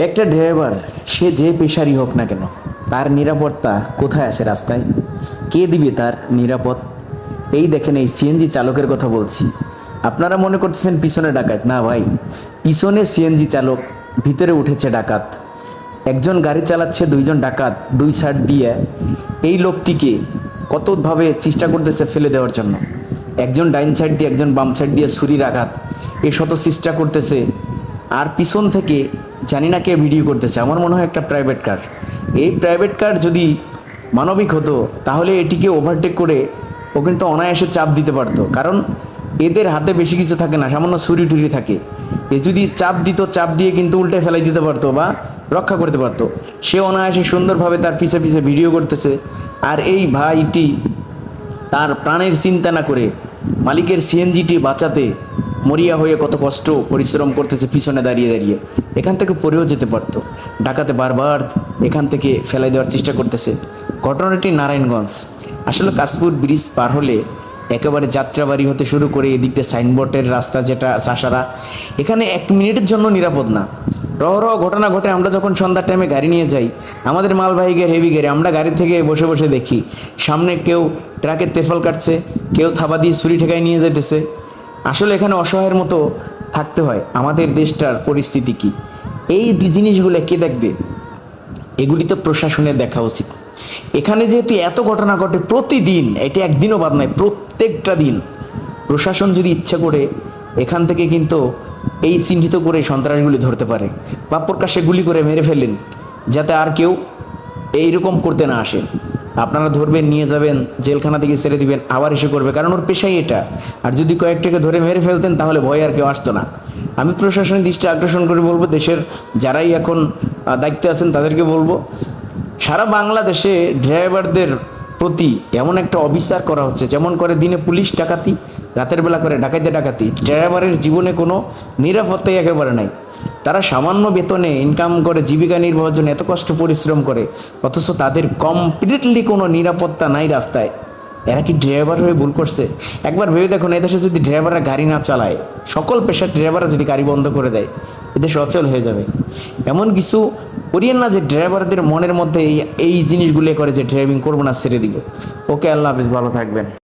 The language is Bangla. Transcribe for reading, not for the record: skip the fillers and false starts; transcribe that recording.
একটা ড্রাইভার সে যে পেশারই হোক না কেন, তার নিরাপত্তা কোথায় আছে রাস্তায়? কে দিবে তার নিরাপদ? এই দেখেন, এই সিএনজি চালকের কথা বলছি। আপনারা মনে করতেছেন পিছনে ডাকাত, না ভাই, পিছনে সিএনজি চালক, ভিতরে উঠেছে ডাকাত। একজন গাড়ি চালাচ্ছে, দুইজন ডাকাত দুই সাইড দিয়ে এই লোকটিকে কতভাবে চেষ্টা করতেছে ফেলে দেওয়ার জন্য। একজন ডাইন সাইড দিয়ে, একজন বাম সাইড দিয়ে ছুরির আঘাত, এ শত চেষ্টা করতেছে। আর পিছন থেকে জানি না কে ভিডিও করতেছে, আমার মনে হয় একটা প্রাইভেট কার। এই প্রাইভেট কার যদি মানবিক হতো তাহলে এটিকে ওভারটেক করে ও কিন্তু অনায়াসে চাপ দিতে পারতো, কারণ এদের হাতে বেশি কিছু থাকে না, সামান্য ছুরি টুরি থাকে। এ যদি চাপ দিত, চাপ দিয়ে কিন্তু উল্টে ফেলাই দিতে পারতো বা রক্ষা করতে পারতো। সে অনায়াসে সুন্দরভাবে তার পিছে পিছে ভিডিও করতেছে। আর এই ভাইটি তার প্রাণের চিন্তা না করে মালিকের সিএনজিটি বাঁচাতে মরিয়া হয়ে কত কষ্ট পরিশ্রম করতেছে পিছনে দাঁড়িয়ে দাঁড়িয়ে। এখান থেকে পড়েও যেতে পারতো, ডাকাতে বারবার এখান থেকে ফেলাই দেওয়ার চেষ্টা করতেছে। ঘটনাটি নারায়ণগঞ্জ। আসলে কাশপুর ব্রিজ পার হলে একেবারে যাত্রাবাড়ি হতে শুরু করে এদিক দিয়ে সাইনবোর্ডের রাস্তা যেটা চাষারা, এখানে 1 মিনিটের জন্য নিরাপদ না। রহ ঘটনা ঘটে। আমরা যখন সন্ধ্যার টাইমে গাড়ি নিয়ে যাই, আমাদের মালবাহী গাড়ি, হেভি গাড়ি, আমরা গাড়ি থেকে বসে বসে দেখি সামনে কেউ ট্রাকের তেফল কাটছে, কেউ থাবা দিয়ে ছুরি ঠেকায় নিয়ে যাইতেছে। আসলে এখানে অসহায়ের মতো থাকতে হয়। আমাদের দেশটার পরিস্থিতি কি, এই জিনিসগুলো কে দেখবে? এগুলি তো প্রশাসনের দেখা উচিত। এখানে যেহেতু এত ঘটনা ঘটে প্রতিদিন, এটি একদিনও বাদ নয়, প্রত্যেকটা দিন, প্রশাসন যদি ইচ্ছা করে এখান থেকে কিন্তু এই চিহ্নিত করে সন্ত্রাসগুলি ধরতে পারে বা প্রকাশ্যে গুলি করে মেরে ফেলেন, যাতে আর কেউ এইরকম করতে না আসে। আপনারা ধরবেন, নিয়ে যাবেন, জেলখানা থেকে ছেড়ে দিবেন, আবার এসে করবে, কারণ ওর পেশাই এটা। আর যদি কয়েকটাকে ধরে মেরে ফেলতেন তাহলে ভয় আর কেউ আসতো না। আমি প্রশাসনের দৃষ্টি আকর্ষণ করে বলবো, দেশের যারাই এখন দায়িত্বে আছেন তাদেরকে বলবো, সারা বাংলাদেশে ড্রাইভারদের প্রতি এমন একটা অবিচার করা হচ্ছে, যেমন করে দিনে পুলিশ ডাকাতি, রাতের বেলা করে ডাকাতি। ড্রাইভারের জীবনে কোনো নিরাপত্তাই একেবারে নাই। তারা সামান্য বেতনে ইনকাম করে, জীবিকা নির্বাহের জন্য এত কষ্ট পরিশ্রম করে, অথচ তাদের কমপ্লিটলি কোনো নিরাপত্তা নাই রাস্তায়। এরা কি ড্রাইভার হয়ে ভুল করছে? একবার ভেবে দেখুন, এদেশে যদি ড্রাইভাররা গাড়ি না চালায়, সকল পেশার ড্রাইভাররা যদি গাড়ি বন্ধ করে দেয়, এদেশ অচল হয়ে যাবে। এমন কিছু করিয়েন না যে ড্রাইভারদের মনের মধ্যে এই জিনিসগুলো করে যে ড্রাইভিং করবো না, ছেড়ে দিব। ওকে, আল্লাহ হাফিজ, ভালো থাকবেন।